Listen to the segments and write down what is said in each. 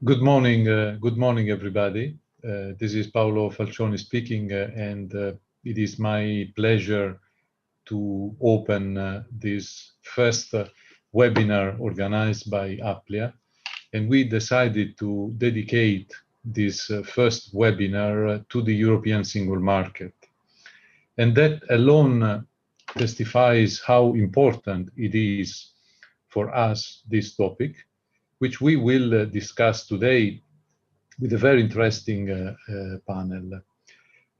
Good morning, everybody. This is Paolo Falcioni speaking, and it is my pleasure to open this first webinar organized by Applia. And we decided to dedicate this first webinar to the European single market. And that alone testifies how important it is for us, this topic, which we will discuss today with a very interesting panel.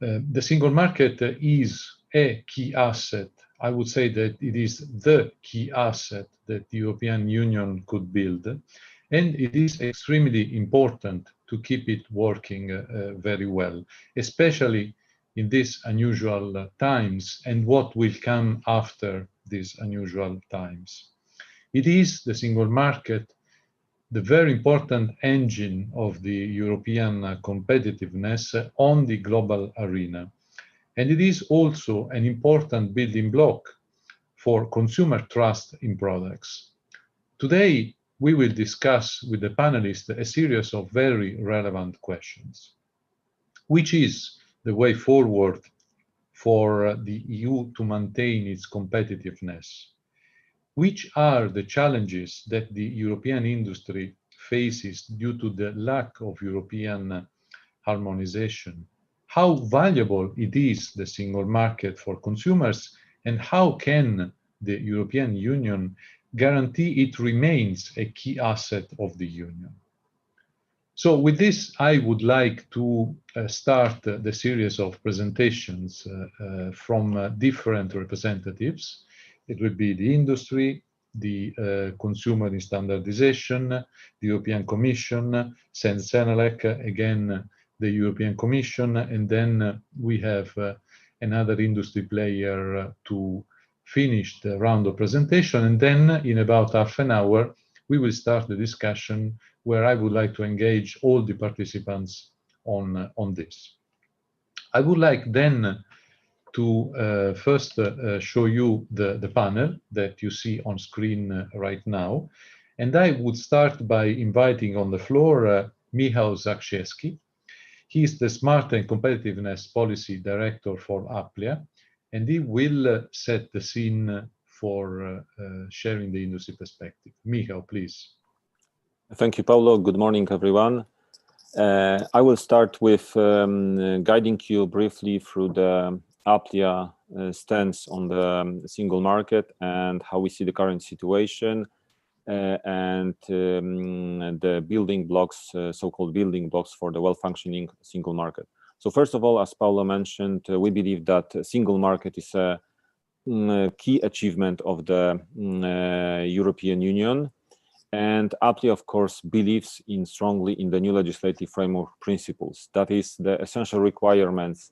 The single market is a key asset. I would say that it is the key asset that the European Union could build, and it is extremely important to keep it working very well, especially in these unusual times and what will come after these unusual times. It is the single market, the very important engine of the European competitiveness on the global arena. And it is also an important building block for consumer trust in products. Today, we will discuss with the panelists a series of very relevant questions. Which is the way forward for the EU to maintain its competitiveness? Which are the challenges that the European industry faces due to the lack of European harmonization? How valuable it is, the single market, for consumers, and how can the European Union guarantee it remains a key asset of the Union? So with this, I would like to start the series of presentations from different representatives. It will be the industry, the consumer in standardization, the European Commission, Senelec, again, the European Commission, and then we have another industry player to finish the round of presentation. And then in about half an hour, we will start the discussion where I would like to engage all the participants on this. I would like then to first show you the panel that you see on screen right now. And I would start by inviting on the floor Michał Zakrzewski. He is the Smart and Competitiveness Policy Director for Applia, and he will set the scene for sharing the industry perspective. Michał, please. Thank you, Paolo. Good morning, everyone. I will start with guiding you briefly through the Applia stance on the single market and how we see the current situation and the building blocks, so-called building blocks for the well-functioning single market. So first of all, as Paolo mentioned, we believe that single market is a key achievement of the European Union. And Applia, of course, believes strongly in the new legislative framework principles. That is, the essential requirements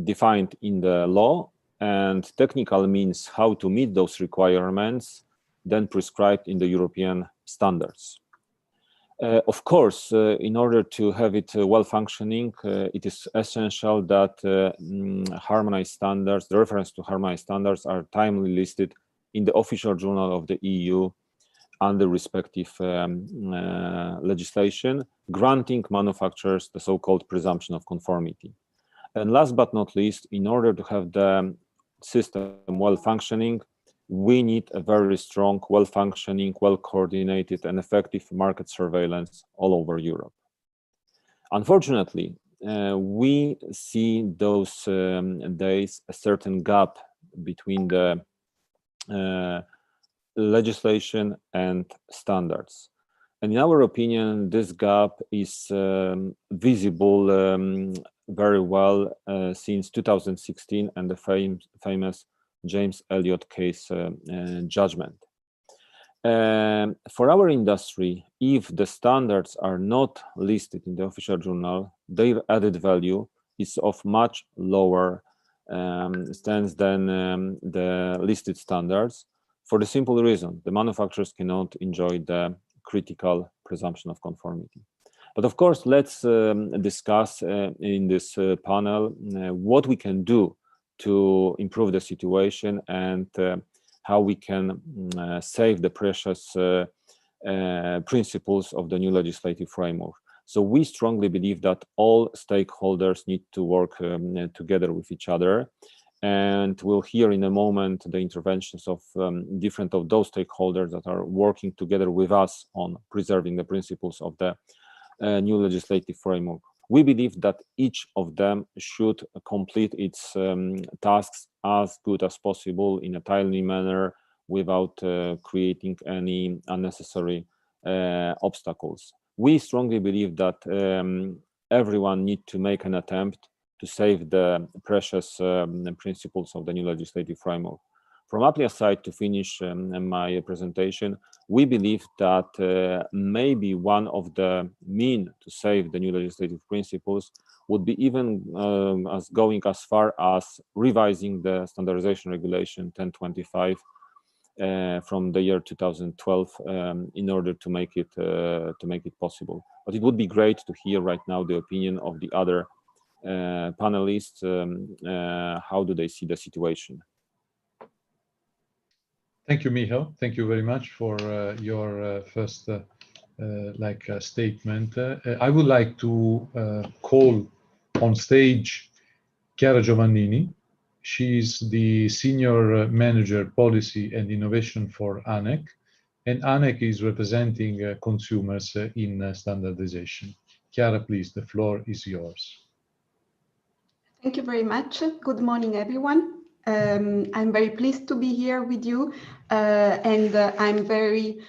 defined in the law and technical means how to meet those requirements then prescribed in the European standards. Of course, in order to have it well functioning, it is essential that harmonized standards, the reference to harmonized standards, are timely listed in the official journal of the EU under respective legislation, granting manufacturers the so-called presumption of conformity. And last but not least, in order to have the system well functioning, we need a very strong, well-functioning, well-coordinated and effective market surveillance all over Europe. Unfortunately, we see those days a certain gap between the legislation and standards. And in our opinion, this gap is visible very well since 2016 and the famous James Elliott case judgment. For our industry, if the standards are not listed in the official journal, their added value is of much lower stance than the listed standards, for the simple reason the manufacturers cannot enjoy the critical presumption of conformity. But of course, let's discuss in this panel what we can do to improve the situation and how we can save the precious principles of the new legislative framework. So we strongly believe that all stakeholders need to work together with each other. And we'll hear in a moment the interventions of different of those stakeholders that are working together with us on preserving the principles of the new legislative framework. We believe that each of them should complete its tasks as good as possible in a timely manner without creating any unnecessary obstacles. We strongly believe that everyone needs to make an attempt to save the precious principles of the new legislative framework. From Aplia's side, to finish my presentation, we believe that maybe one of the means to save the new legislative principles would be even going as far as revising the Standardization Regulation 1025 from the year 2012 in order to make it possible. But it would be great to hear right now the opinion of the other panelists. How do they see the situation? Thank you, Michał. Thank you very much for your first statement. I would like to call on stage Chiara Giovannini. She's the Senior Manager Policy and Innovation for ANEC, and ANEC is representing consumers in standardization. Chiara, please, the floor is yours. Thank you very much. Good morning, everyone. I'm very pleased to be here with you, and I'm very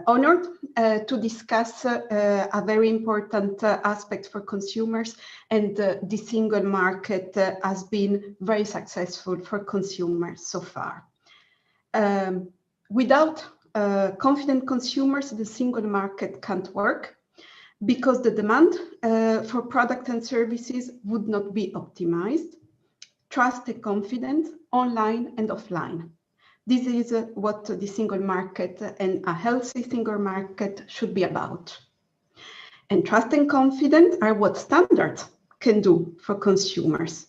honored to discuss a very important aspect for consumers, and the single market has been very successful for consumers so far. Without confident consumers, the single market can't work, because the demand for products and services would not be optimized. Trust and confidence, online and offline. This is what the single market and a healthy single market should be about. And trust and confidence are what standards can do for consumers,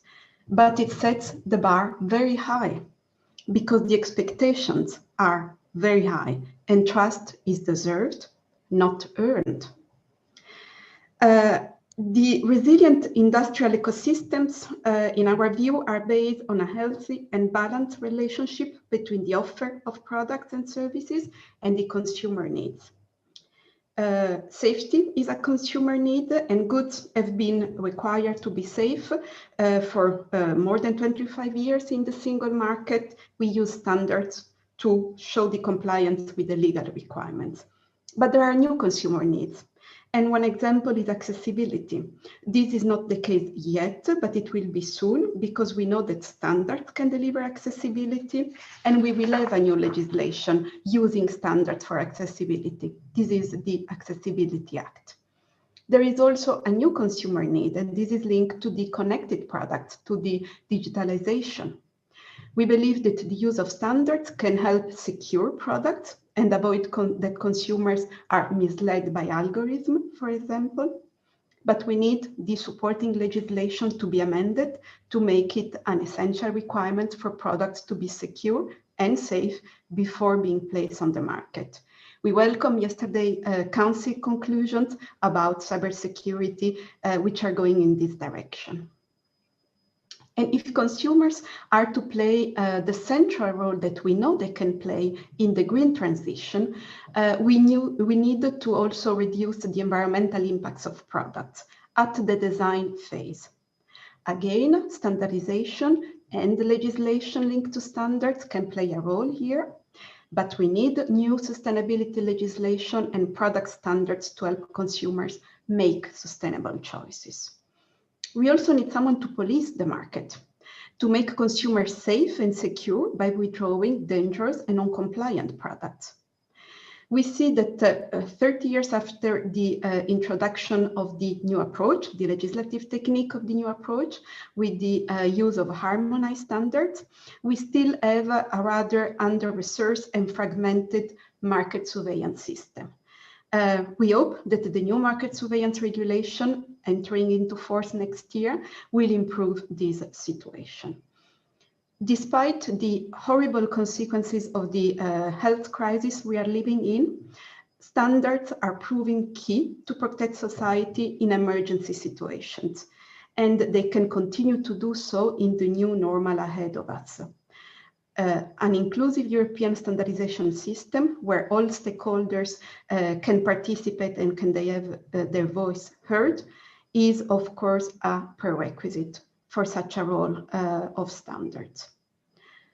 but it sets the bar very high, because the expectations are very high, and trust is deserved, not earned. The resilient industrial ecosystems, in our view, are based on a healthy and balanced relationship between the offer of products and services and the consumer needs. Safety is a consumer need, and goods have been required to be safe for more than 25 years in the single market. We use standards to show the compliance with the legal requirements. But there are new consumer needs. And one example is accessibility. This is not the case yet, but it will be soon, because we know that standards can deliver accessibility, and we will have a new legislation using standards for accessibility. This is the Accessibility Act. There is also a new consumer need, and this is linked to the connected products, to the digitalization. We believe that the use of standards can help secure products and avoid that consumers are misled by algorithms, for example. But we need the supporting legislation to be amended to make it an essential requirement for products to be secure and safe before being placed on the market. We welcome yesterday Council conclusions about cybersecurity, which are going in this direction. And if consumers are to play the central role that we know they can play in the green transition, we need to also reduce the environmental impacts of products at the design phase. Again, standardization and the legislation linked to standards can play a role here, but we need new sustainability legislation and product standards to help consumers make sustainable choices. We also need someone to police the market, to make consumers safe and secure by withdrawing dangerous and non-compliant products. We see that 30 years after the introduction of the new approach, the legislative technique of the new approach, with the use of harmonized standards, we still have a rather under-resourced and fragmented market surveillance system. We hope that the new market surveillance regulation entering into force next year will improve this situation. Despite the horrible consequences of the health crisis we are living in, standards are proving key to protect society in emergency situations, and they can continue to do so in the new normal ahead of us. An inclusive European standardization system where all stakeholders can participate and can they have their voice heard is, of course, a prerequisite for such a role of standards.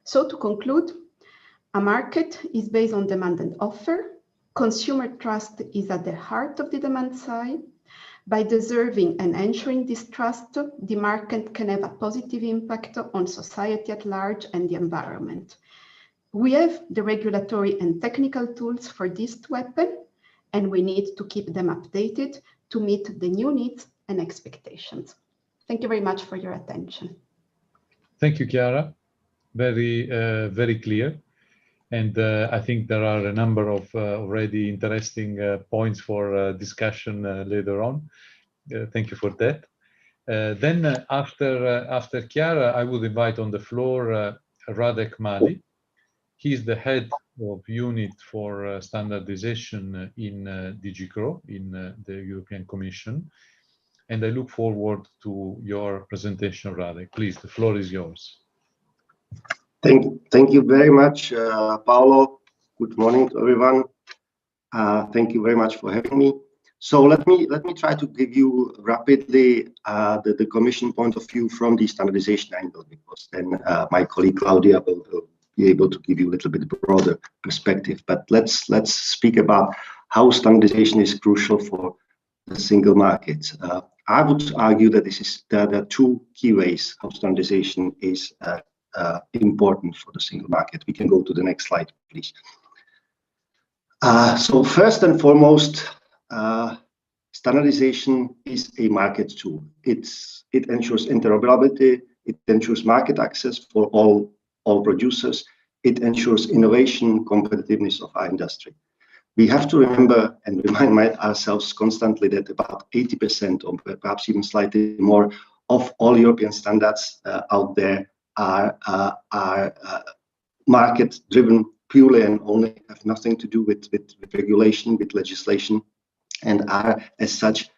So to conclude, a market is based on demand and offer. Consumer trust is at the heart of the demand side. By deserving and ensuring this trust, the market can have a positive impact on society at large and the environment. We have the regulatory and technical tools for this to happen, and we need to keep them updated to meet the new needs and expectations. Thank you very much for your attention. Thank you, Chiara. Very clear. And I think there are a number of already interesting points for discussion later on. Thank you for that. Then after Chiara, I would invite on the floor Radek Mali. He's the head of unit for standardization in DG GROW in the European Commission. And I look forward to your presentation, Radek. Please, the floor is yours. Thank you very much, Paolo. Good morning to everyone. Thank you very much for having me. So let me try to give you rapidly the Commission point of view from the standardization angle, because then my colleague Claudia will be able to give you a little bit broader perspective. But let's speak about how standardization is crucial for the single market. I would argue that there are two key ways how standardization is important for the single market. We can go to the next slide, please. So first and foremost, standardization is a market tool. It ensures interoperability. It ensures market access for all producers. It ensures innovation, competitiveness of our industry. We have to remember and remind ourselves constantly that about 80%, or perhaps even slightly more, of all European standards out there are market-driven purely and only, have nothing to do with regulation, with legislation, and are as such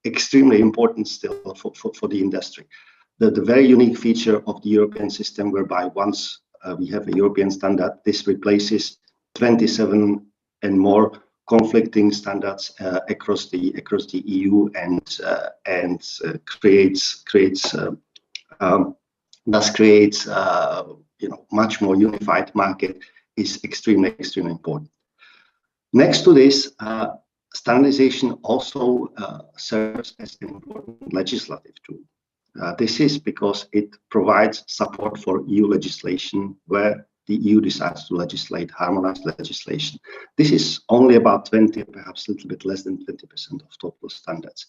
extremely important still for the industry. The very unique feature of the European system, whereby once we have a European standard, this replaces 27 and more conflicting standards across the EU and creates much more unified market, is extremely important. Next to this, standardization also serves as an important legislative tool. This is because it provides support for EU legislation where the EU decides to legislate, harmonize legislation. This is only about 20, perhaps a little bit less than 20% of total standards.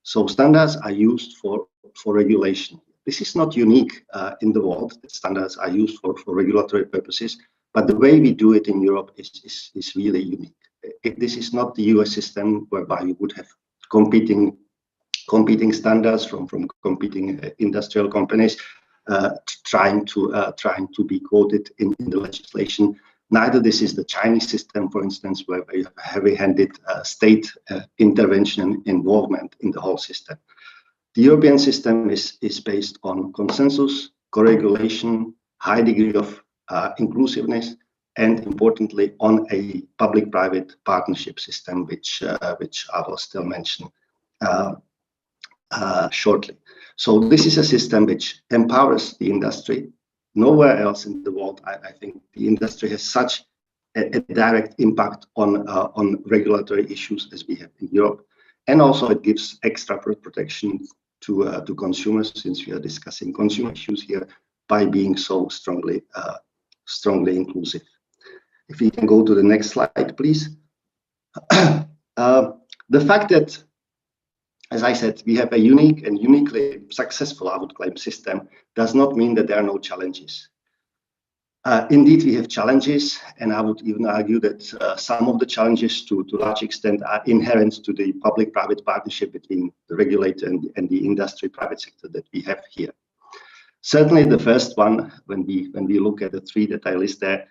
So standards are used for regulation. This is not unique in the world. Standards are used for regulatory purposes, but the way we do it in Europe is really unique. This is not the US system whereby you would have competing standards from competing industrial companies trying to be quoted in the legislation. Neither this is the Chinese system, for instance, where you have heavy-handed state intervention and involvement in the whole system. The European system is based on consensus, co-regulation, high degree of inclusiveness, and importantly, on a public-private partnership system, which I will still mention shortly. So this is a system which empowers the industry. Nowhere else in the world, I think, the industry has such a direct impact on regulatory issues as we have in Europe. And also it gives extra protection to consumers, since we are discussing consumer issues here, by being so strongly inclusive. If we can go to the next slide, please. The fact that, as I said, we have a unique and uniquely successful, I would claim, system does not mean that there are no challenges. Indeed, we have challenges, and I would even argue that some of the challenges to a large extent are inherent to the public-private partnership between the regulator and the industry private sector that we have here. Certainly the first one, when we look at the three that I list there,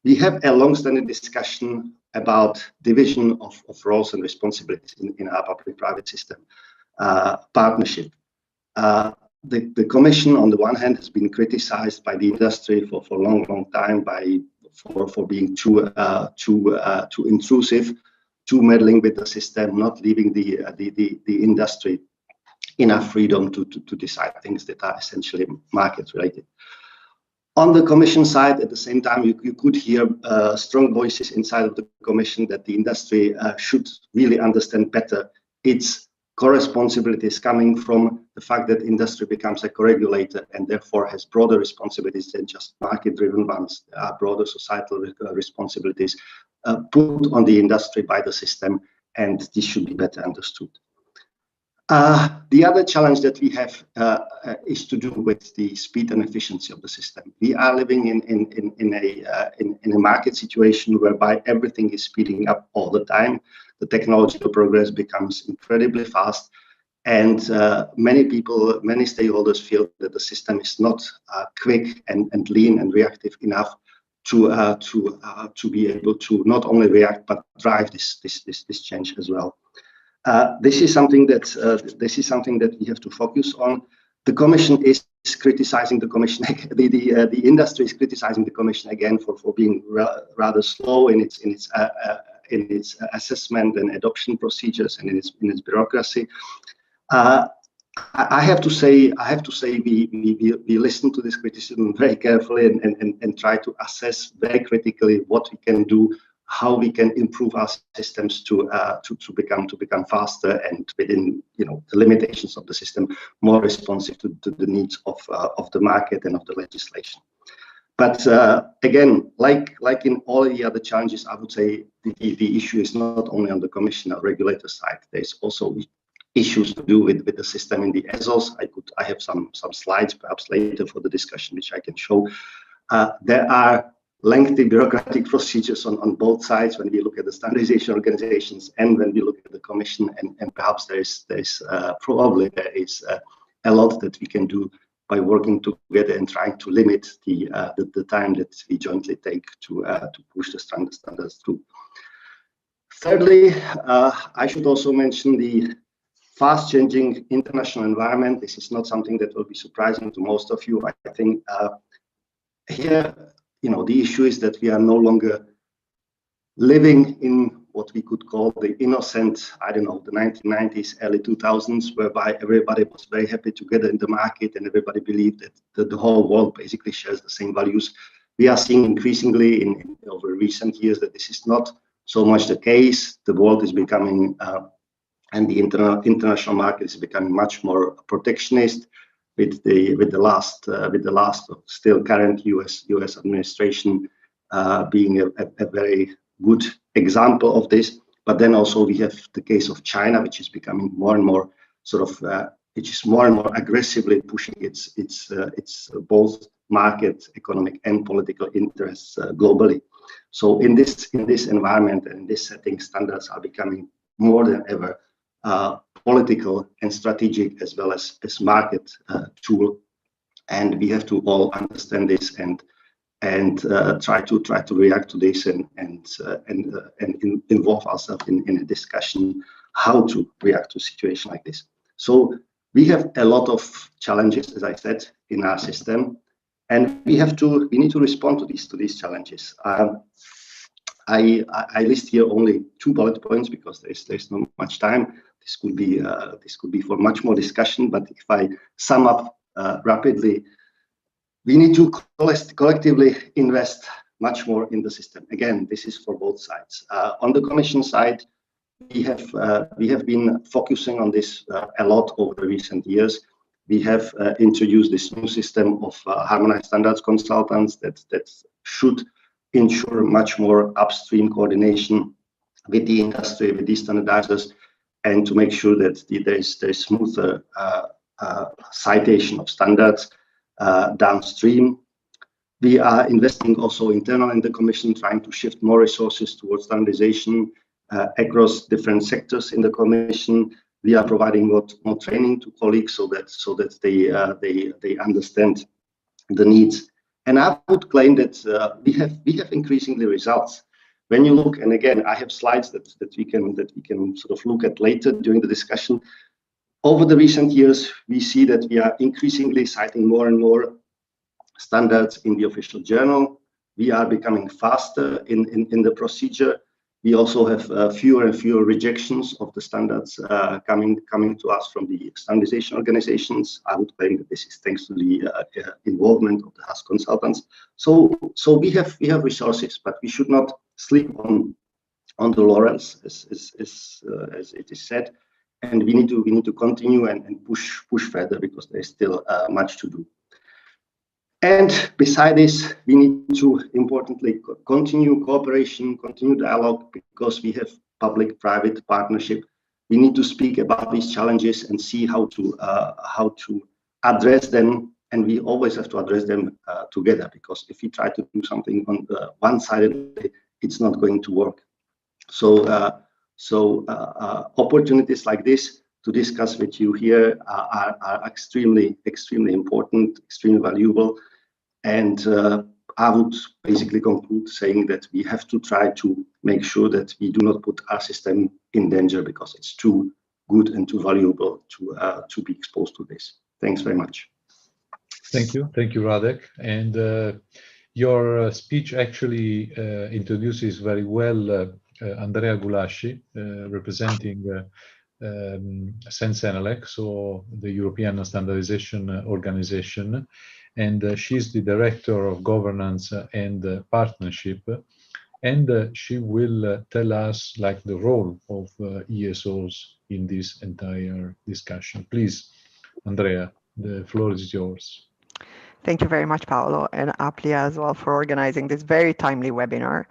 we have a long-standing discussion about division of roles and responsibilities in our public-private system partnership. The Commission, on the one hand, has been criticized by the industry for a long time for being too intrusive, too meddling with the system, not leaving the industry enough freedom to decide things that are essentially market related. On the Commission side, at the same time, you could hear strong voices inside of the Commission that the industry should really understand better its co-responsibilities coming from the fact that industry becomes a co-regulator and therefore has broader responsibilities than just market-driven ones, broader societal responsibilities put on the industry by the system, and this should be better understood. The other challenge that we have is to do with the speed and efficiency of the system. We are living in a market situation whereby everything is speeding up all the time. The technological progress becomes incredibly fast, and many people, many stakeholders feel that the system is not quick and lean and reactive enough to be able to not only react but drive this change as well. This is something that we have to focus on. The Commission is criticizing the Commission. The industry is criticizing the Commission again for being rather slow in its assessment and adoption procedures and in its bureaucracy. I have to say we listen to this criticism very carefully and try to assess very critically what we can do, how we can improve our systems to become faster and, within the limitations of the system, more responsive to the needs of the market and of the legislation. But again, like in all the other challenges, I would say the issue is not only on the Commission or regulator side. There's also issues to do with the system in the ESOs. I have some slides perhaps later for the discussion which I can show. There are lengthy bureaucratic procedures on both sides when we look at the standardization organizations and when we look at the Commission, and perhaps there is a lot that we can do by working together and trying to limit the time that we jointly take to push the standards through. Thirdly, I should also mention the fast-changing international environment. This is not something that will be surprising to most of you. I think here, the issue is that we are no longer living in what we could call the innocent, the 1990s, early 2000s, whereby everybody was very happy together in the market and everybody believed that the whole world basically shares the same values. We are seeing increasingly over recent years that this is not so much the case. The world is becoming, and the international market is becoming much more protectionist, with the last still current US administration being a very good example of this. But then also we have the case of China, which is becoming more and more which is more and more aggressively pushing its both market, economic and political interests globally. So in this environment and in this setting, standards are becoming more than ever political and strategic as well as market tool, and we have to all understand this and try to react to this and involve ourselves in a discussion how to react to a situation like this. So we have a lot of challenges, as I said, in our system, and we need to respond to these challenges. I list here only 2 bullet points because there's not much time. This could be for much more discussion, but if I sum up rapidly, we need to collectively invest much more in the system. Again, this is for both sides. On the Commission side, we have been focusing on this a lot over the recent years. We have introduced this new system of harmonized standards consultants that should ensure much more upstream coordination with the industry, with these standardizers, and to make sure that there's smoother citation of standards downstream. We are investing also internally in the Commission, trying to shift more resources towards standardization across different sectors in the Commission. We are providing more training to colleagues so that they understand the needs. And I would claim that we have increasingly results. When you look, and again, I have slides that we can sort of look at later during the discussion. Over the recent years, we see that we are increasingly citing more and more standards in the official journal. We are becoming faster in the procedure. We also have fewer and fewer rejections of the standards coming to us from the standardization organizations. I would claim that this is thanks to the involvement of the HAS consultants. So we have resources, but we should not sleep on the laurels, as it is said, and we need to continue and push further, because there's still much to do. And beside this, we need to importantly continue cooperation, continue dialogue, because we have public-private partnership. We need to speak about these challenges and see how to address them, and we always have to address them together, because if we try to do something on the one-sided, it's not going to work. So opportunities like this to discuss with you here are extremely important, extremely valuable. And I would basically conclude saying that we have to try to make sure that we do not put our system in danger, because it's too good and too valuable to be exposed to this. Thanks very much. Thank you, Radek. And your speech actually introduces very well Andrea Gulasci, representing Sensenelec, so the European Standardization Organization, and she's the Director of Governance and Partnership, and she will tell us like the role of ESOs in this entire discussion. Please, Andrea, the floor is yours. Thank you very much, Paolo, and Aplia as well for organizing this very timely webinar.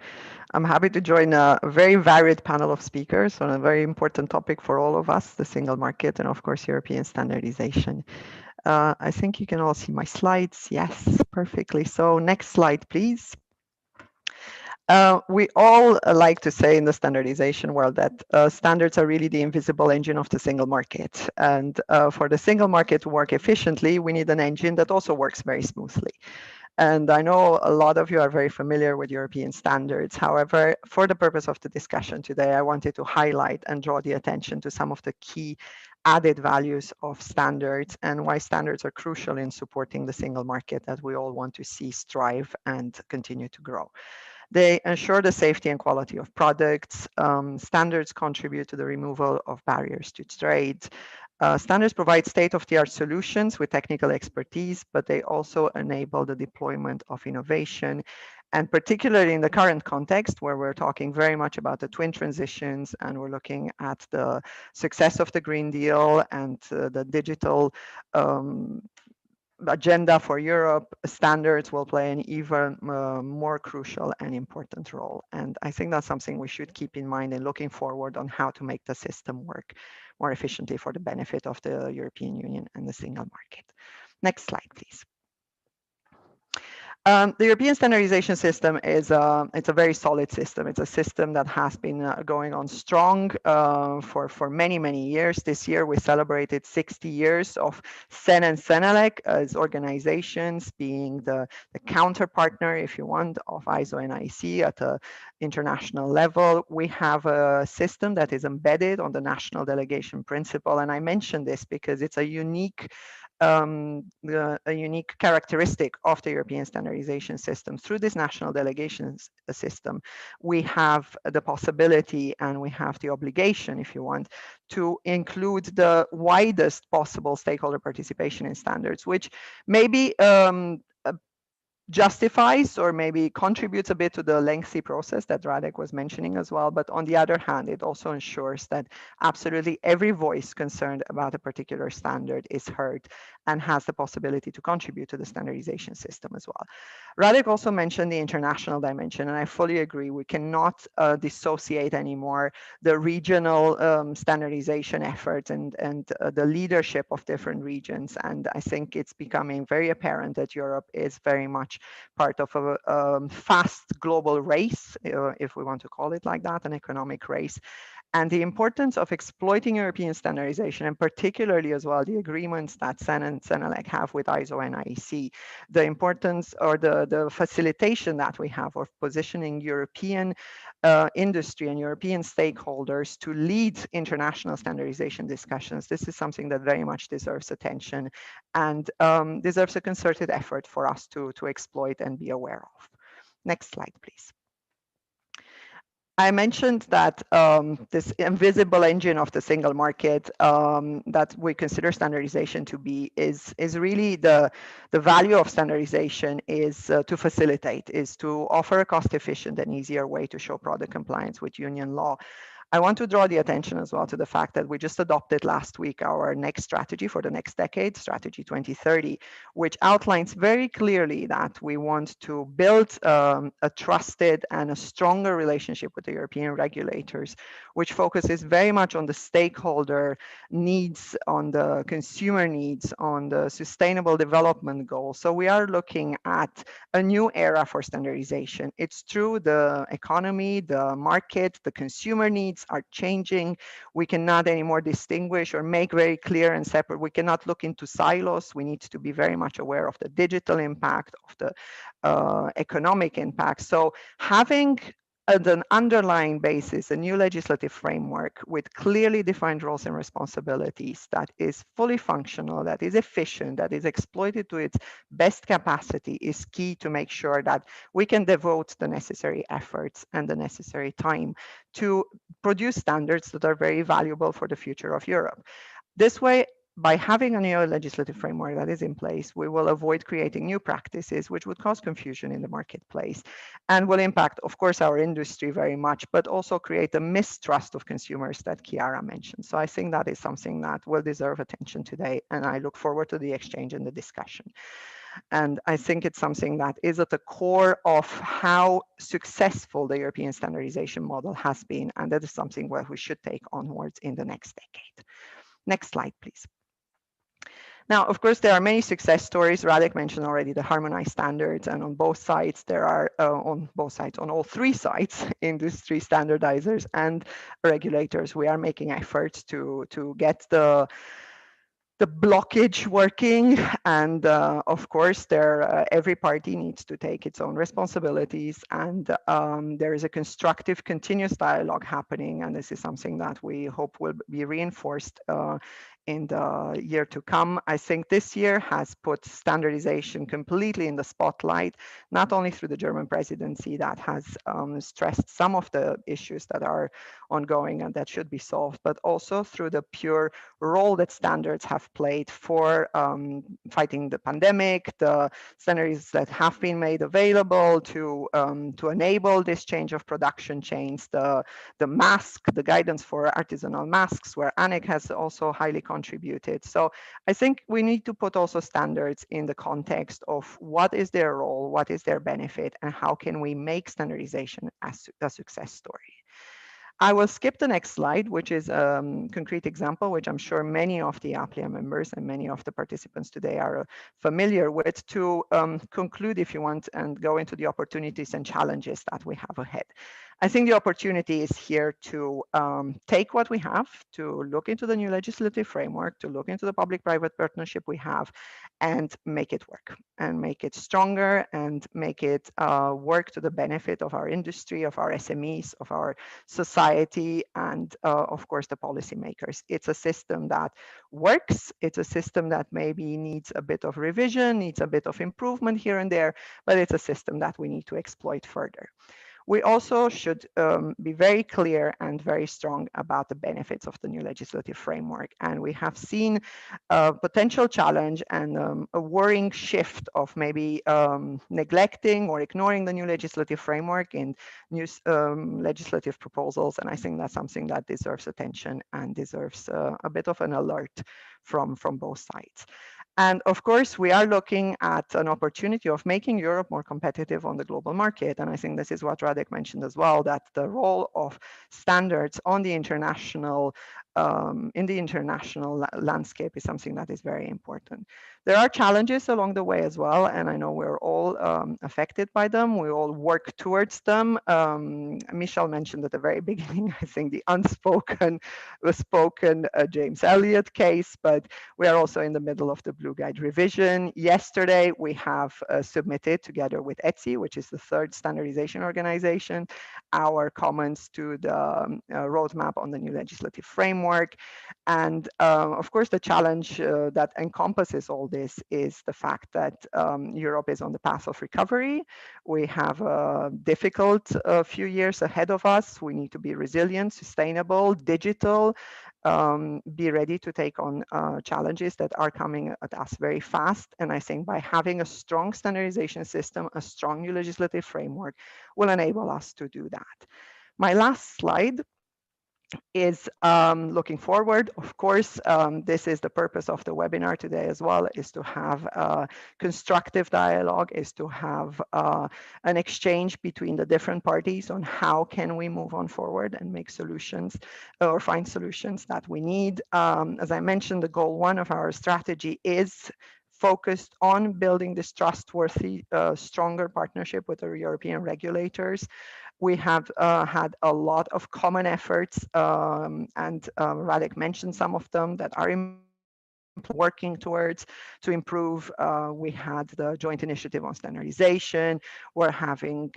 I'm happy to join a very varied panel of speakers on a very important topic for all of us, the single market and of course, European standardization. I think you can all see my slides. Yes, perfectly. So next slide, please. We all like to say in the standardization world that standards are really the invisible engine of the single market. And for the single market to work efficiently, we need an engine that also works very smoothly. And I know a lot of you are very familiar with European standards. However, for the purpose of the discussion today, I wanted to highlight and draw the attention to some of the key added values of standards and why standards are crucial in supporting the single market that we all want to see strive and continue to grow. They ensure the safety and quality of products. Standards contribute to the removal of barriers to trade. Standards provide state-of-the-art solutions with technical expertise, but they also enable the deployment of innovation. And particularly in the current context, where we're talking very much about the twin transitions, and we're looking at the success of the Green Deal and the digital agenda for Europe, standards will play an even more crucial and important role. And I think that's something we should keep in mind in looking forward on how to make the system work more efficiently for the benefit of the European Union and the single market. Next slide, please. The European standardization system is it's a very solid system. It's a system that has been going on strong for many years. This year we celebrated 60 years of SEN and Senelec as organizations, being the counter partner, if you want, of ISO and IEC at an international level. We have a system that is embedded on the national delegation principle, and I mention this because it's a unique characteristic of the European standardization system. Through this national delegations system, we have the possibility and we have the obligation, if you want, to include the widest possible stakeholder participation in standards, which maybe justifies or maybe contributes a bit to the lengthy process that Radek was mentioning as well. But on the other hand, it also ensures that absolutely every voice concerned about a particular standard is heard and has the possibility to contribute to the standardization system as well. Radek also mentioned the international dimension, and I fully agree. We cannot dissociate anymore the regional standardization efforts and the leadership of different regions. And I think it's becoming very apparent that Europe is very much part of a fast global race, if we want to call it like that, an economic race. And the importance of exploiting European standardization, and particularly as well the agreements that SEN and SENELEC have with ISO and IEC, the importance or the facilitation that we have of positioning European industry and European stakeholders to lead international standardization discussions. This is something that very much deserves attention and deserves a concerted effort for us to exploit and be aware of. Next slide, please. I mentioned that this invisible engine of the single market that we consider standardization to be is really the value of standardization is to facilitate, is to offer a cost-efficient and easier way to show product compliance with union law. I want to draw the attention as well to the fact that we just adopted last week our next strategy for the next decade, Strategy 2030, which outlines very clearly that we want to build a trusted and a stronger relationship with the European regulators, which focuses very much on the stakeholder needs, on the consumer needs, on the sustainable development goals. So we are looking at a new era for standardization. It's true, the economy, the market, the consumer needs are changing. We cannot anymore distinguish or make very clear and separate. We cannot look into silos. We need to be very much aware of the digital impact, of the economic impact. So having at an underlying basis, a new legislative framework with clearly defined roles and responsibilities that is fully functional, that is efficient, that is exploited to its best capacity is key to make sure that we can devote the necessary efforts and the necessary time to produce standards that are very valuable for the future of Europe. This way, by having a new legislative framework that is in place, we will avoid creating new practices which would cause confusion in the marketplace and will impact, of course, our industry very much, but also create the mistrust of consumers that Chiara mentioned. So I think that is something that will deserve attention today, and I look forward to the exchange and the discussion. And I think it's something that is at the core of how successful the European standardization model has been, and that is something where we should take onwards in the next decade. Next slide, please. Now, of course, there are many success stories. Radek mentioned already the harmonized standards, and on both sides, there are, on all three sides, industry standardizers and regulators. We are making efforts to get the blockage working, and of course every party needs to take its own responsibilities, and there is a constructive continuous dialogue happening, and this is something that we hope will be reinforced in the year to come. I think this year has put standardization completely in the spotlight, not only through the German presidency that has stressed some of the issues that are ongoing and that should be solved, but also through the pure role that standards have played for fighting the pandemic, the standards that have been made available to enable this change of production chains, the mask, the guidance for artisanal masks, where ANEC has also highly contributed. So I think we need to put also standards in the context of what is their role, what is their benefit, and how can we make standardization as a success story. I will skip the next slide, which is a concrete example, which I'm sure many of the APLIA members and many of the participants today are familiar with, to conclude, if you want, and go into the opportunities and challenges that we have ahead. I think the opportunity is here to take what we have, to look into the new legislative framework, to look into the public-private partnership we have, and make it work, and make it stronger, and make it work to the benefit of our industry, of our SMEs, of our society, and of course the policymakers. It's a system that works. It's a system that maybe needs a bit of revision, needs a bit of improvement here and there, but it's a system that we need to exploit further. We also should be very clear and very strong about the benefits of the new legislative framework. And we have seen a potential challenge and a worrying shift of maybe neglecting or ignoring the new legislative framework in new legislative proposals. And I think that's something that deserves attention and deserves a bit of an alert from both sides. And of course, we are looking at an opportunity of making Europe more competitive on the global market. And I think this is what Radek mentioned as well, that the role of standards on the international landscape is something that is very important. There are challenges along the way as well, and I know we're all affected by them. We all work towards them. Michel mentioned at the very beginning, I think, the unspoken, spoken James Elliott case, but we are also in the middle of the Blue Guide revision. Yesterday, we have submitted together with ETSI, which is the third standardization organization, our comments to the roadmap on the new legislative framework. And of course, the challenge that encompasses all this is the fact that Europe is on the path of recovery. We have a difficult few years ahead of us. We need to be resilient, sustainable, digital, be ready to take on challenges that are coming at us very fast. And I think by having a strong standardization system, a strong new legislative framework will enable us to do that. My last slide is looking forward. Of course, this is the purpose of the webinar today as well, is to have a constructive dialogue, is to have an exchange between the different parties on how can we move on forward and make solutions or find solutions that we need. As I mentioned, the goal one of our strategy is focused on building this trustworthy, stronger partnership with the European regulators. We have had a lot of common efforts, and Radek mentioned some of them that are working towards to improve. We had the joint initiative on standardization. We're having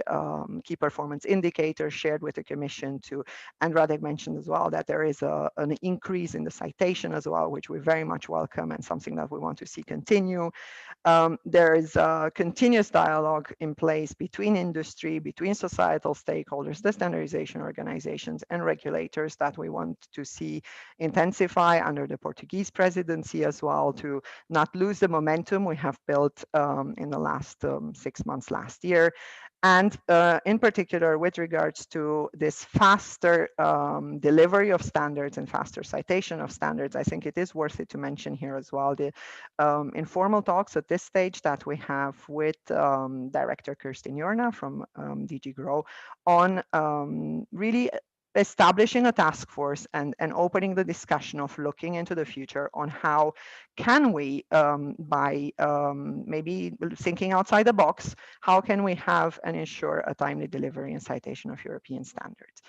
key performance indicators shared with the Commission too. And Radek mentioned as well that there is an increase in the citation as well, which we very much welcome and something that we want to see continue. There is a continuous dialogue in place between industry, between societal stakeholders, the standardization organizations and regulators that we want to see intensify under the Portuguese presidency as well, to not lose the momentum we have built in the last 6 months last year. And in particular, with regards to this faster delivery of standards and faster citation of standards, I think it is worth it to mention here as well the informal talks at this stage that we have with Director Kirstin Jorna from DG GROW on really establishing a task force and opening the discussion of looking into the future on how can we, by maybe thinking outside the box, how can we have and ensure a timely delivery and citation of European standards.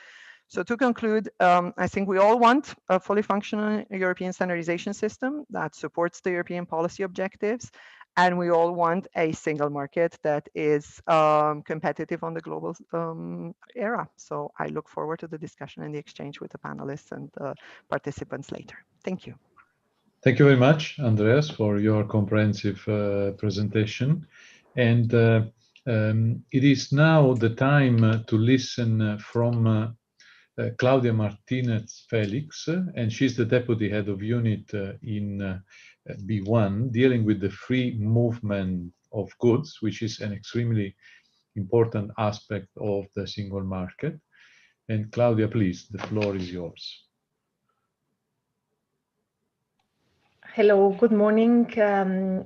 So to conclude, I think we all want a fully functional European standardization system that supports the European policy objectives. And we all want a single market that is competitive on the global era. So I look forward to the discussion and the exchange with the panelists and the participants later. Thank you. Thank you very much, Andreas, for your comprehensive presentation. And it is now the time to listen from Claudia Martinez Felix, and she's the Deputy Head of Unit in B1, dealing with the free movement of goods, which is an extremely important aspect of the single market. And Claudia, please, the floor is yours. Hello, good morning,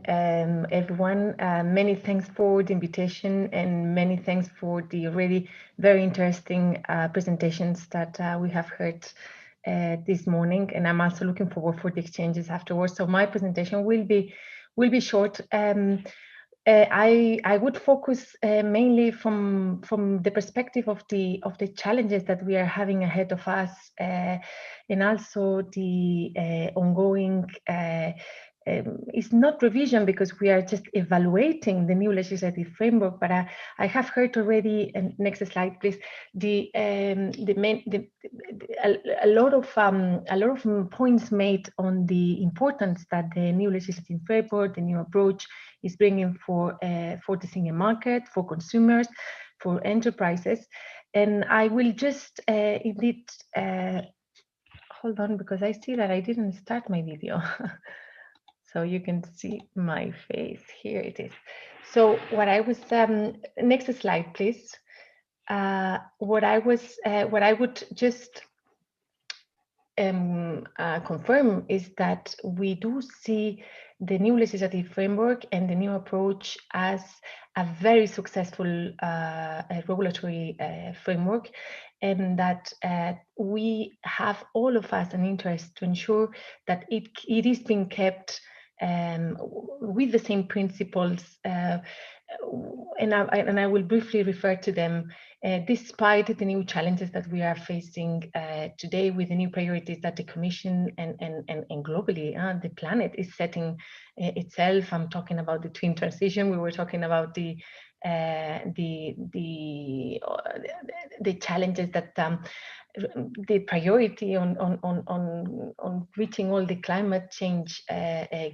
everyone. Many thanks for the invitation and many thanks for the really very interesting presentations that we have heard this morning, and I'm also looking forward for the exchanges afterwards. So my presentation will be short. I would focus mainly from the perspective of the challenges that we are having ahead of us, and also the ongoing. It's not revision because we are just evaluating the new legislative framework, but I have heard already. And next slide, please. A lot of points made on the importance that the new legislative framework, the new approach, is bringing for the single market, for consumers, for enterprises, and I will just indeed hold on because I see that I didn't start my video. So you can see my face. Here it is. So what I was, next slide, please. What I would just confirm is that we do see the new legislative framework and the new approach as a very successful regulatory framework, and that we have all of us an interest to ensure that it is being kept with the same principles, and I will briefly refer to them, despite the new challenges that we are facing today with the new priorities that the Commission and globally the planet is setting itself. I'm talking about the twin transition. We were talking about the challenges that the priority on reaching all the climate change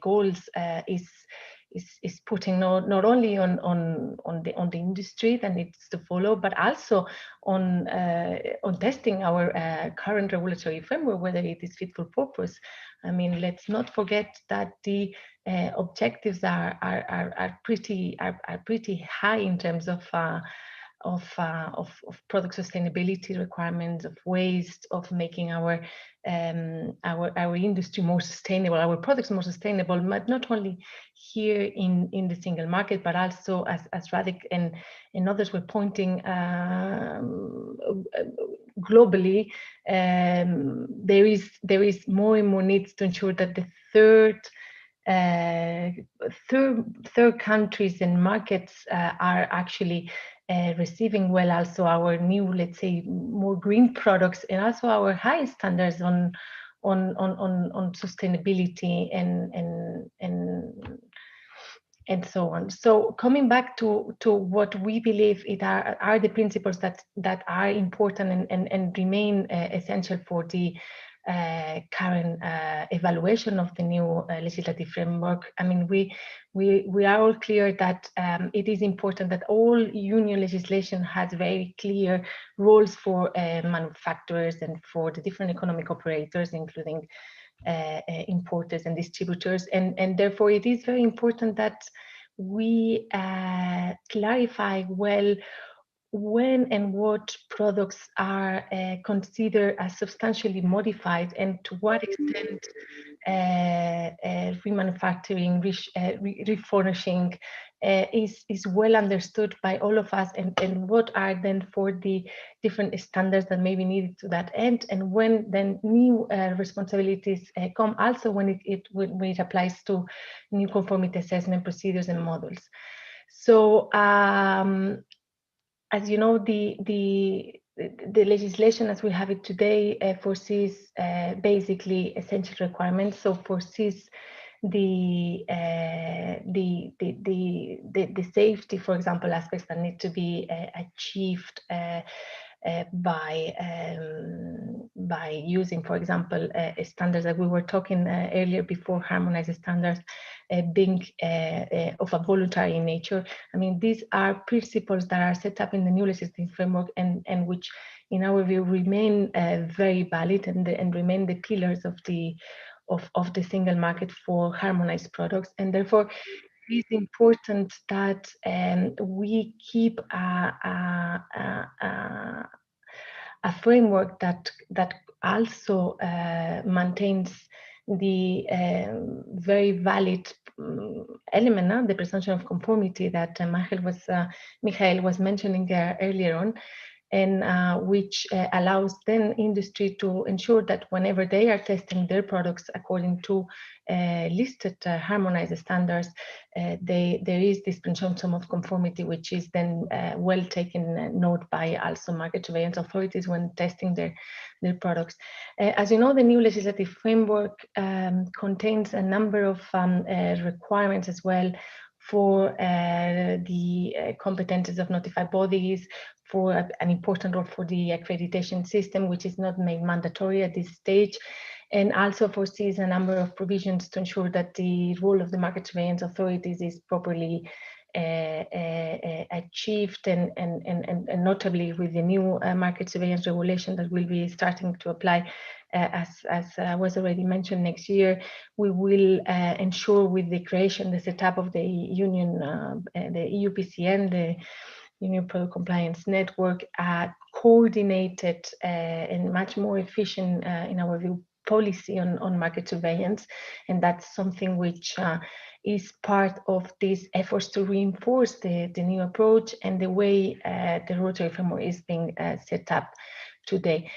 goals is putting not only on the industry that needs to follow, but also on testing our current regulatory framework, whether it is fit for purpose. I mean, let's not forget that the objectives are pretty high in terms of product sustainability requirements, of waste, of making our industry more sustainable, our products more sustainable, but not only here in the single market, but also as Radek and others were pointing, globally, there is more and more needs to ensure that the third countries and markets are actually receiving well also our new, let's say, more green products, and also our high standards on sustainability and so on. So coming back to what we believe are the principles that are important and remain essential for the current evaluation of the new legislative framework. I mean, we are all clear that it is important that all union legislation has very clear roles for manufacturers and for the different economic operators, including importers and distributors, and therefore it is very important that we clarify well when and what products are considered as substantially modified, and to what extent remanufacturing, refurnishing is well understood by all of us, and what are then for the different standards that may be needed to that end, and when then new responsibilities come, also when it applies to new conformity assessment procedures and models. So as you know, the legislation as we have it today foresees basically essential requirements. So foresees the safety, for example, aspects that need to be achieved by using, for example, standards that we were talking earlier before, harmonized standards being of a voluntary nature. I mean, these are principles that are set up in the new legislative framework and which, in our view, remain very valid and remain the pillars of the single market for harmonized products. And therefore, it is important that we keep a framework that also maintains the very valid element, the presumption of conformity that Michael was mentioning earlier on, and which allows then industry to ensure that whenever they are testing their products according to listed harmonized standards, there is this presumption of conformity, which is then well taken note by also market surveillance authorities when testing their products. As you know, the new legislative framework contains a number of requirements as well for the competences of notified bodies, for an important role for the accreditation system, which is not made mandatory at this stage, and also foresees a number of provisions to ensure that the role of the market surveillance authorities is properly achieved, and notably with the new market surveillance regulation that will be starting to apply as was already mentioned next year. We will ensure with the creation, the setup of the union, the EUPCN, the Union Product Compliance Network, coordinated and much more efficient, in our view, policy on market surveillance, and that's something which is part of these efforts to reinforce the new approach and the way the regulatory framework is being set up today.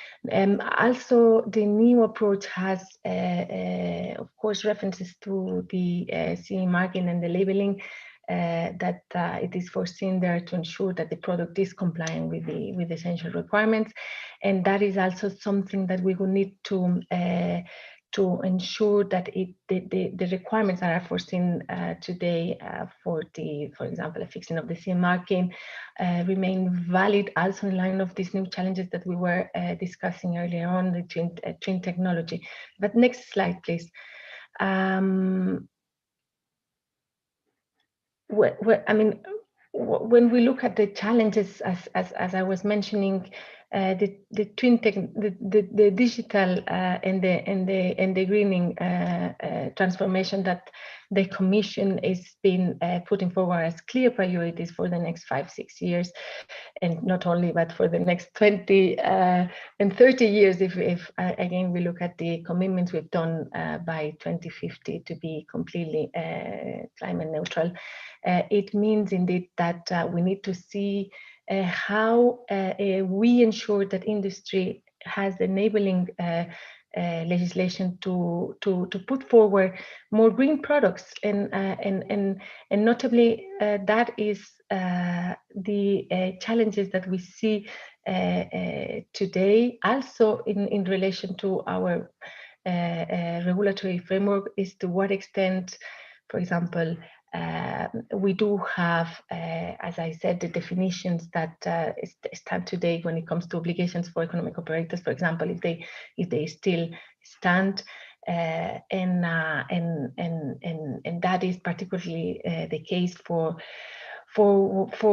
Also, the new approach has, of course, references to the CE marking and the labeling, that it is foreseen there to ensure that the product is compliant with the essential requirements, and that is also something that we will need to ensure that the requirements that are foreseen today for example, a fixing of the CE marking remain valid, also in line of these new challenges that we were discussing earlier on, the twin technology. But next slide, please. I mean, when we look at the challenges, as I was mentioning, the twin tech, the digital and the greening transformation that the Commission is been putting forward as clear priorities for the next 5-6 years, and not only, but for the next 20 and 30 years, if again we look at the commitments we've done by 2050 to be completely climate neutral. It means indeed that we need to see how we ensure that industry has enabling legislation to put forward more green products, and notably that is the challenges that we see today, also in relation to our regulatory framework, is to what extent, for example, we do have, as I said, the definitions that stand today when it comes to obligations for economic operators, for example, if they still stand, and that is particularly the case for,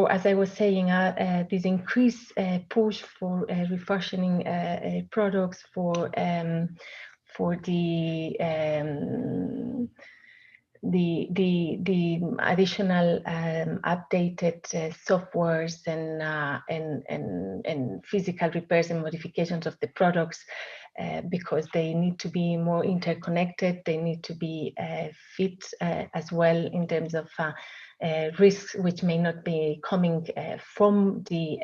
as I was saying, this increased push for refurbishing products, for the additional updated softwares and physical repairs and modifications of the products, because they need to be more interconnected. They need to be fit as well in terms of risks which may not be coming from the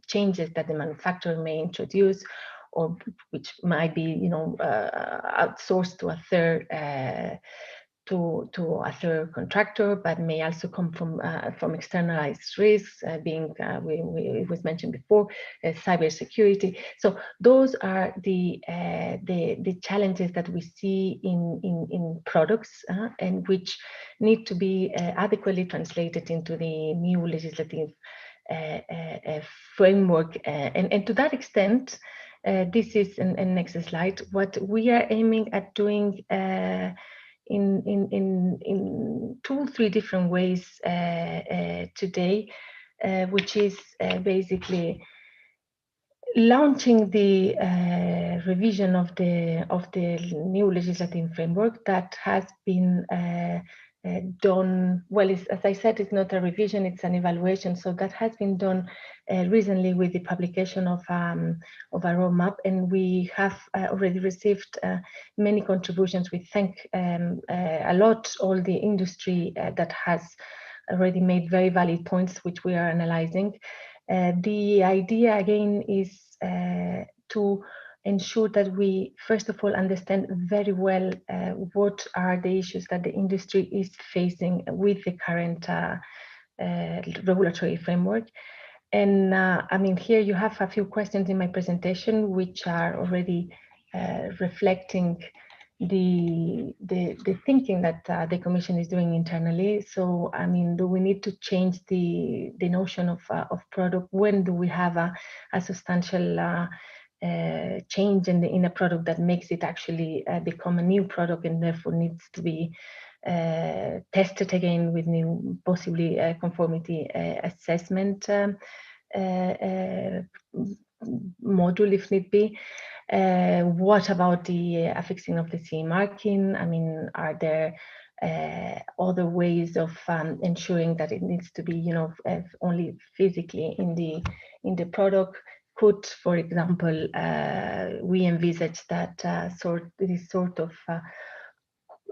changes that the manufacturer may introduce, or which might be, outsourced to a third contractor, but may also come from externalized risks, being it was mentioned before, cybersecurity. So those are the challenges that we see in products, and which need to be adequately translated into the new legislative framework. And to that extent, this is, and next slide, what we are aiming at doing in 2-3 different ways today, which is basically launching the revision of the new legislative framework that has been done. Well, as I said, it's not a revision, it's an evaluation. So that has been done recently with the publication of a roadmap, and we have already received many contributions. We thank a lot all the industry that has already made very valid points, which we are analyzing. The idea again is to ensure that we, first of all, understand very well what are the issues that the industry is facing with the current regulatory framework. And I mean, here you have a few questions in my presentation, which are already reflecting the thinking that the Commission is doing internally. So, I mean, do we need to change the notion of product? When do we have a substantial change in a product that makes it actually become a new product, and therefore needs to be tested again with new, possibly conformity assessment module if need be? What about the affixing of the CE marking? I mean, are there other ways of ensuring that it needs to be, only physically in the product? could, for example, we envisage that this sort of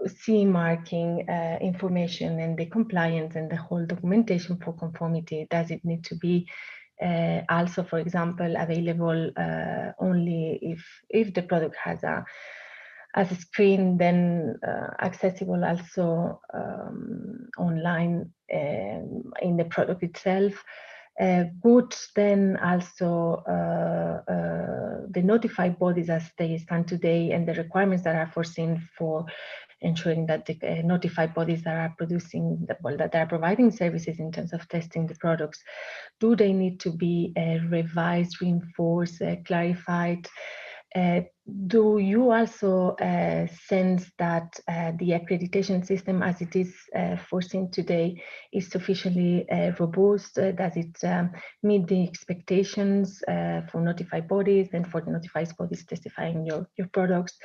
CE marking information and the compliance and the whole documentation for conformity, does it need to be also, for example, available only if the product has a screen, then accessible also online in the product itself. Good, then also the notified bodies as they stand today and the requirements that are foreseen for ensuring that the notified bodies that are producing, that are providing services in terms of testing the products, do they need to be revised, reinforced, clarified? Do you also sense that the accreditation system as it is foreseen today is sufficiently robust? Does it meet the expectations for notified bodies and for the notified bodies testifying your products?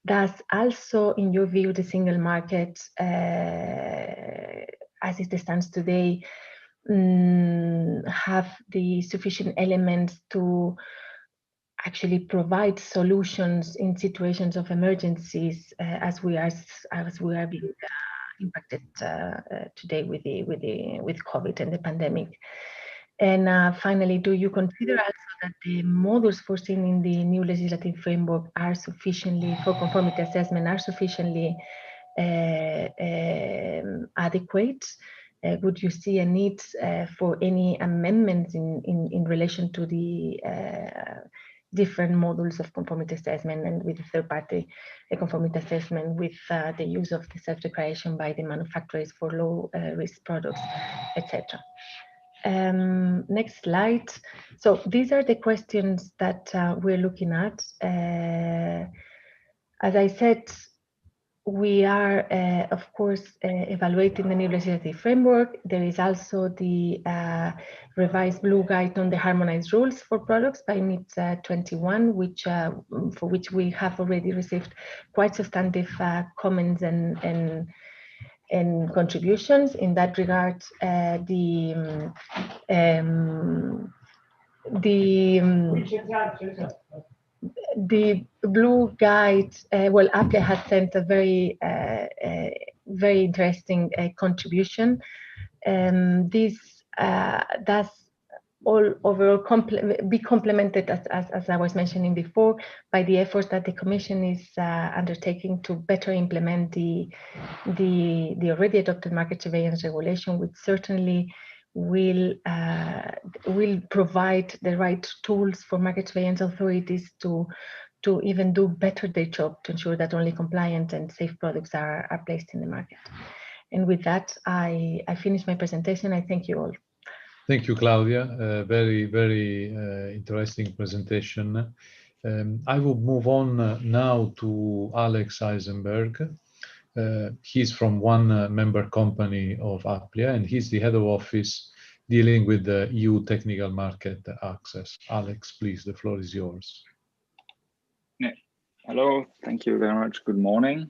Does also, in your view, the single market as it stands today have the sufficient elements to actually provide solutions in situations of emergencies as we are being impacted today with COVID and the pandemic? And finally, do you consider also that the models foreseen in the new legislative framework are sufficiently, for conformity assessment, are sufficiently adequate? Would you see a need for any amendments in relation to the different models of conformity assessment and with the third-party conformity assessment, with the use of the self-declaration by the manufacturers for low-risk products, etc.? Next slide. So these are the questions that we're looking at. As I said, we are, of course, evaluating the new legislative framework. There is also the revised Blue Guide on the harmonized rules for products by mid-21, for which we have already received quite substantive comments and contributions. In that regard, the Blue Guide, well, Apple has sent a very interesting contribution. This does all overall be complemented, as I was mentioning before, by the efforts that the Commission is undertaking to better implement the already adopted market surveillance regulation, which certainly will provide the right tools for market surveillance authorities to even do better their job to ensure that only compliant and safe products are placed in the market. And with that, I finish my presentation. I thank you all. Thank you, Claudia. Very, very interesting presentation. I will move on now to Alex Eigenberg. He's from one member company of Applia, and he's the head of office dealing with the EU technical market access. Alex, please, the floor is yours. Yeah. Hello, thank you very much. Good morning.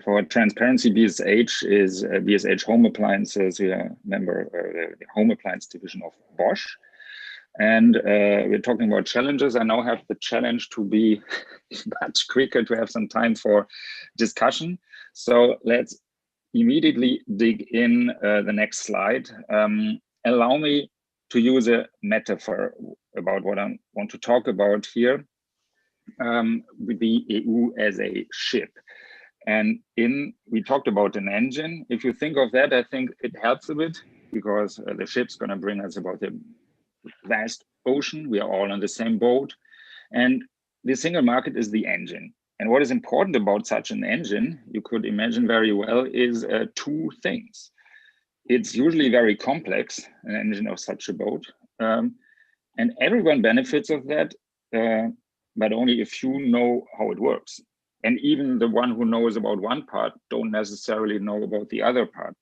For transparency, BSH is BSH Home Appliances. We are a member of the Home Appliance division of Bosch. And we're talking about challenges. I now have the challenge to be much quicker, to have some time for discussion. So let's immediately dig in the next slide. Allow me to use a metaphor about what I want to talk about here, with the EU as a ship. And we talked about an engine. If you think of that, I think it helps a bit, because the ship's going to bring us about the vast ocean. We are all on the same boat. And the single market is the engine. And what is important about such an engine, you could imagine very well, is two things. It's usually very complex, an engine of such a boat. And everyone benefits of that, but only if you know how it works. And even the one who knows about one part don't necessarily know about the other part.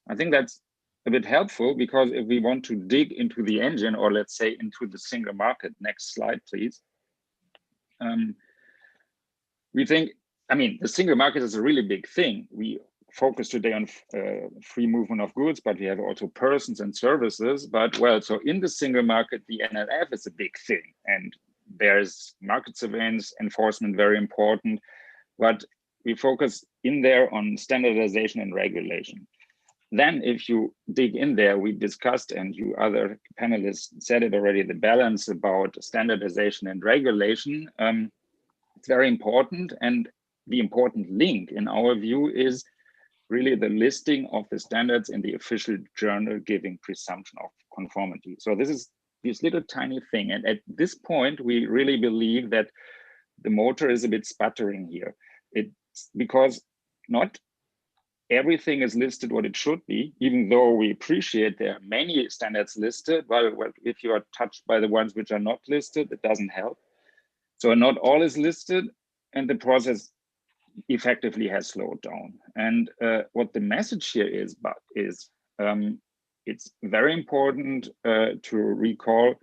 I think that's a bit helpful, because if we want to dig into the engine, or let's say into the single market, next slide, please. We think, I mean, the single market is a really big thing. We focus today on free movement of goods, but we have also persons and services. But well, so in the single market, the NLF is a big thing, and there's market surveillance enforcement, very important. But we focus in there on standardization and regulation. Then if you dig in there, we discussed, and you other panelists said it already, the balance about standardization and regulation. It's very important, and the important link in our view is really the listing of the standards in the official journal giving presumption of conformity. So this is this little tiny thing. And at this point, we really believe that the motor is a bit sputtering here. It's because not everything is listed what it should be, even though we appreciate there are many standards listed. Well, if you are touched by the ones which are not listed, it doesn't help. So not all is listed, and the process effectively has slowed down. And what the message here is it's very important to recall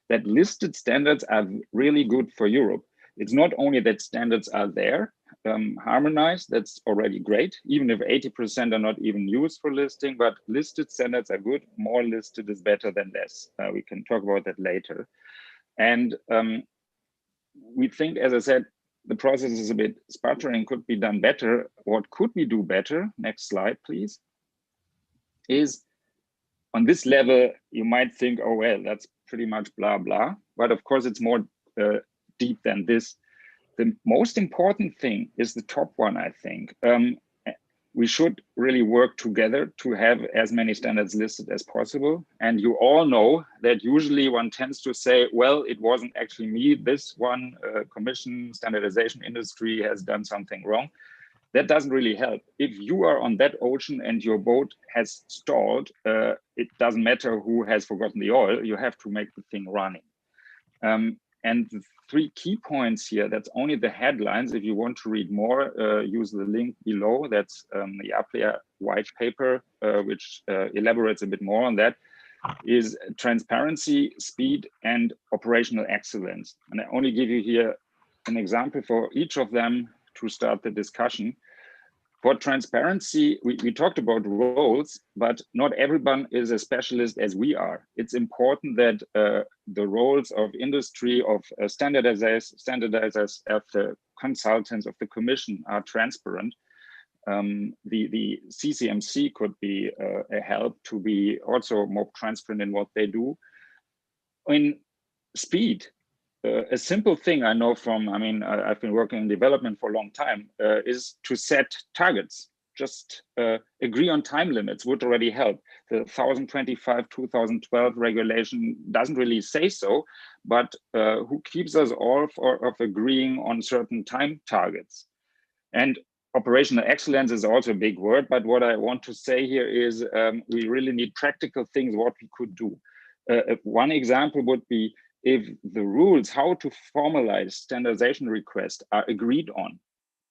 that listed standards are really good for Europe. It's not only that standards are there, harmonized, that's already great, even if 80% are not even used for listing, but listed standards are good. More listed is better than less. We can talk about that later. And we think, as I said, the process is a bit sputtering, could be done better. What could we do better? Next slide, please. Is on this level, you might think, oh, well, that's pretty much blah, blah. But of course, it's more deep than this. The most important thing is the top one, I think. We should really work together to have as many standards listed as possible. And you all know that usually one tends to say, well, it wasn't actually me, this one commission, standardization industry has done something wrong. That doesn't really help. If you are on that ocean and your boat has stalled, it doesn't matter who has forgotten the oil, you have to make the thing running. And the 3 key points here, that's only the headlines. If you want to read more, use the link below. That's the APLIA white paper, which elaborates a bit more on that, is transparency, speed, and operational excellence. And I only give you here an example for each of them to start the discussion. For transparency, we talked about roles, but not everyone is a specialist as we are. It's important that the roles of industry, of standardizers, of the consultants, of the commission are transparent. The CCMC could be a help to be also more transparent in what they do. In speed, a simple thing I know from, I've been working in development for a long time, is to set targets. Just agree on time limits would already help. The 1025-2012 regulation doesn't really say so, but who keeps us all of agreeing on certain time targets? And operational excellence is also a big word, but what I want to say here is we really need practical things, what we could do. One example would be if the rules how to formalize standardization requests are agreed on,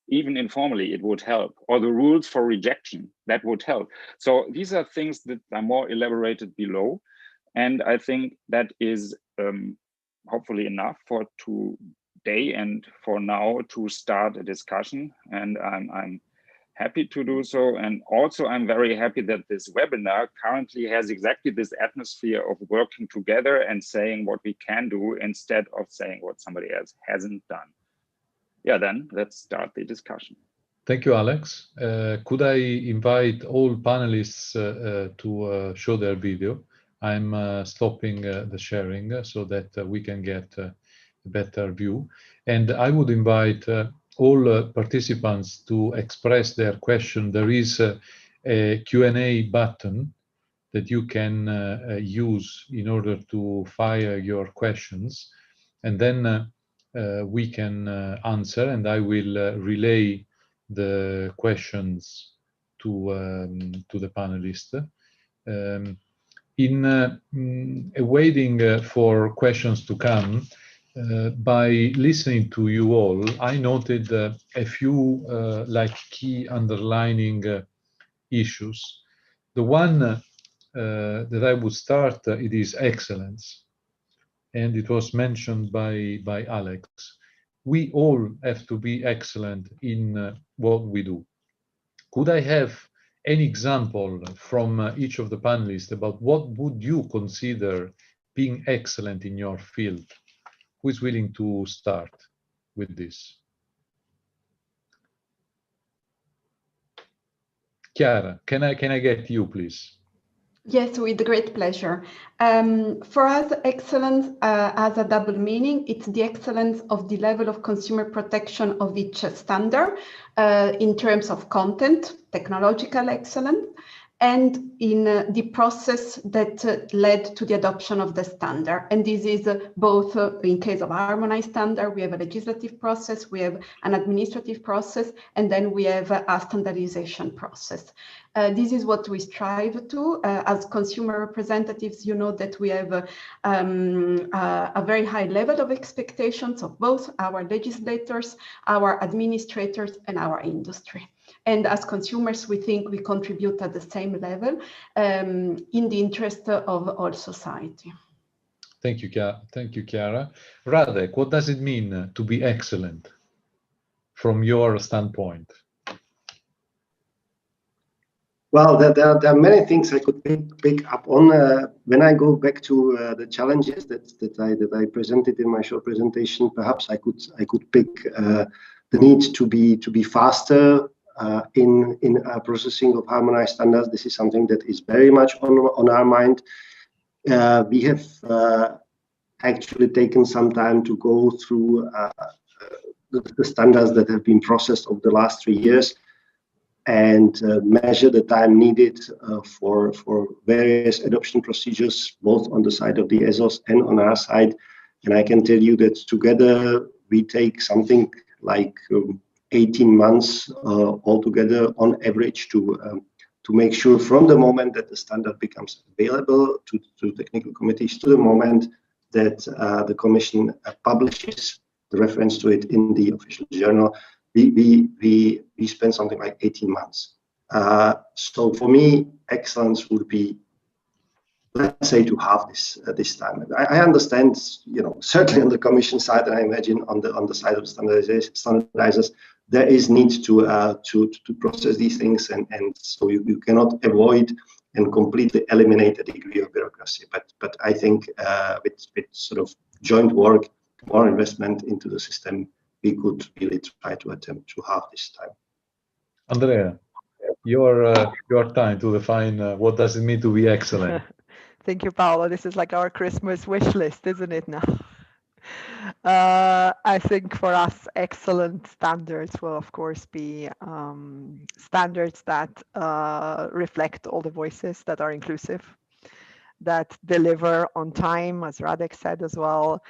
even informally, it would help. Or the rules for rejection, that would help. So these are things that are more elaborated below. And I think that is hopefully enough for today and for now to start a discussion. And I'm happy to do so. And also, I'm very happy that this webinar currently has exactly this atmosphere of working together and saying what we can do instead of saying what somebody else hasn't done. Yeah, then let's start the discussion. Thank you, Alex. Could I invite all panelists to show their video? I'm stopping the sharing so that we can get a better view. And I would invite all participants to express their question. There is a Q&A button that you can use in order to fire your questions. And then we can answer, and I will relay the questions to the panelists. In waiting for questions to come, by listening to you all, I noted a few key underlining issues. The one that I would start, it is excellence. And it was mentioned by Alex. We all have to be excellent in what we do. Could I have an example from each of the panelists about what would you consider being excellent in your field? Who is willing to start with this? Chiara, can I get you, please? Yes, with great pleasure. For us, excellence has a double meaning. It's the excellence of the level of consumer protection of each standard in terms of content, technological excellence, and in the process that led to the adoption of the standard. And this is both in case of harmonized standard, we have a legislative process, we have an administrative process, and then we have a standardization process. This is what we strive to. As consumer representatives, you know that we have a very high level of expectations of both our legislators, our administrators, and our industry. And as consumers, we think we contribute at the same level in the interest of all society. Thank you, Chiara. Radek, what does it mean to be excellent from your standpoint? Well, there are many things I could pick up on. When I go back to the challenges that I presented in my short presentation, perhaps I could pick the need to be faster in processing of harmonized standards. This is something that is very much on our mind. We have actually taken some time to go through the standards that have been processed over the last 3 years and measure the time needed for various adoption procedures, both on the side of the ESOs and on our side. And I can tell you that together we take something like 18 months altogether on average to make sure from the moment that the standard becomes available to technical committees to the moment that the Commission publishes the reference to it in the official journal, we spend something like 18 months. So for me, excellence would be, let's say, to halve this time. I understand, certainly on the Commission side, and I imagine on the side of standardizers, there is need to process these things, and so you cannot avoid and completely eliminate a degree of bureaucracy. But I think with sort of joint work, more investment into the system, we could really try to attempt to halve this time. Andrea, your time to define what does it mean to be excellent. Thank you, Paolo. This is like our Christmas wish list, isn't it now? I think for us, excellent standards will, of course, be standards that reflect all the voices, that are inclusive, that deliver on time, as Radek said as well,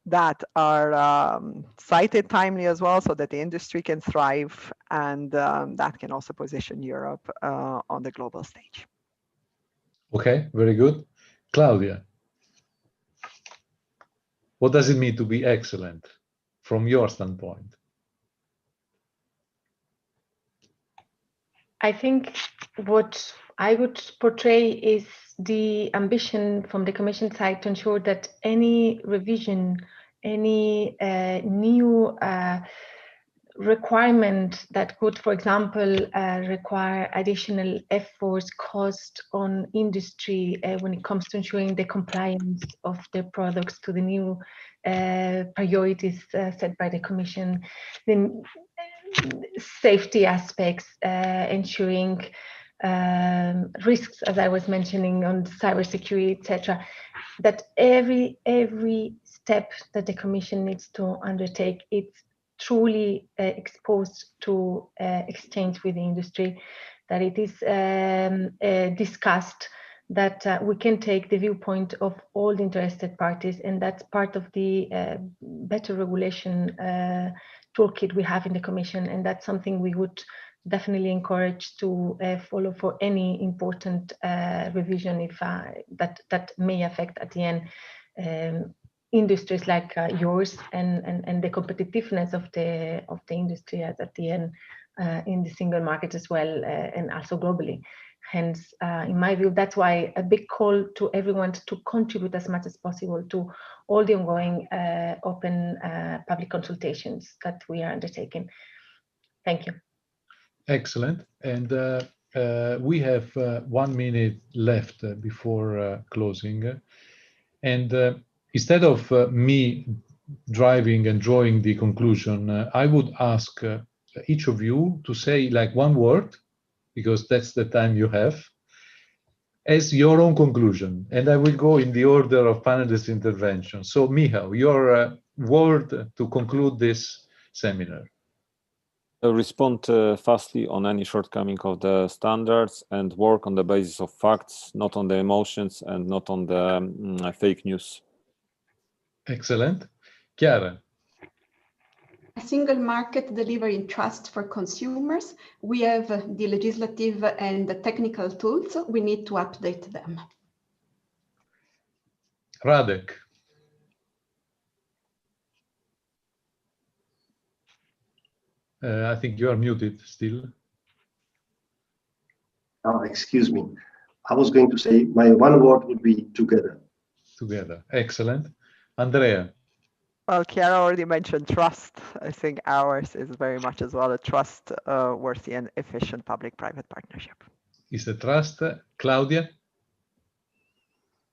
that are cited timely as well, so that the industry can thrive, and that can also position Europe on the global stage. Okay, very good. Claudia, what does it mean to be excellent from your standpoint? I think what I would portray is the ambition from the Commission side to ensure that any revision, any new requirement that could, for example, require additional efforts, cost on industry when it comes to ensuring the compliance of their products to the new priorities set by the Commission, then safety aspects, ensuring risks, as I was mentioning, on cybersecurity, etc., that every step that the Commission needs to undertake, it's truly exposed to exchange with the industry, that it is discussed, that we can take the viewpoint of all the interested parties, and that's part of the better regulation toolkit we have in the Commission, and that's something we would definitely encourage to follow for any important revision if that may affect at the end industries like yours and the competitiveness of the industry at the end in the single market as well, and also globally. Hence, in my view, that's why a big call to everyone to contribute as much as possible to all the ongoing open public consultations that we are undertaking. Thank you. Excellent. And we have 1 minute left before closing. And instead of me driving and drawing the conclusion, I would ask each of you to say like one word, because that's the time you have, as your own conclusion. And I will go in the order of panelist intervention. So Michał, your word to conclude this seminar. Respond fastly on any shortcoming of the standards and work on the basis of facts, not on the emotions and not on the fake news. Excellent. Chiara? A single market delivering trust for consumers. We have the legislative and the technical tools. We need to update them. Radek? I think you are muted still. Oh, excuse me. I was going to say my one word would be together. Together. Excellent. Andrea? Well, Chiara already mentioned trust. I think ours is very much as well a trustworthy and efficient public-private partnership. Is the trust. Claudia?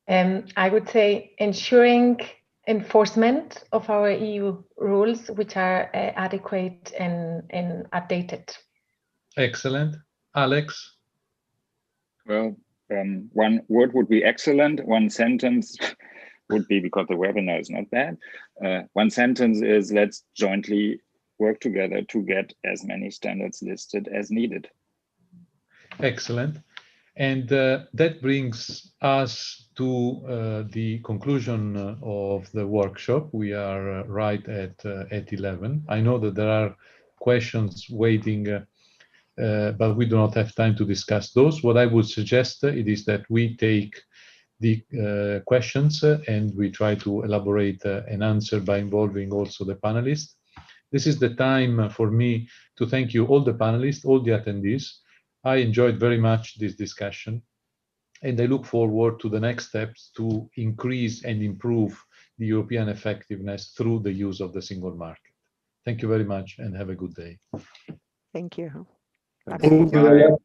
I would say ensuring enforcement of our EU rules, which are adequate and updated. Excellent. Alex? Well, one word would be excellent. One sentence would be, because the webinar is not bad, one sentence is, let's jointly work together to get as many standards listed as needed. Excellent. And that brings us to the conclusion of the workshop. We are right at 11. I know that there are questions waiting, but we do not have time to discuss those. What I would suggest it is that we take the questions and we try to elaborate an answer by involving also the panelists. This is the time for me to thank you, all the panelists, all the attendees. I enjoyed very much this discussion, and I look forward to the next steps to increase and improve the European effectiveness through the use of the single market. Thank you very much and have a good day. Thank you. Thank you.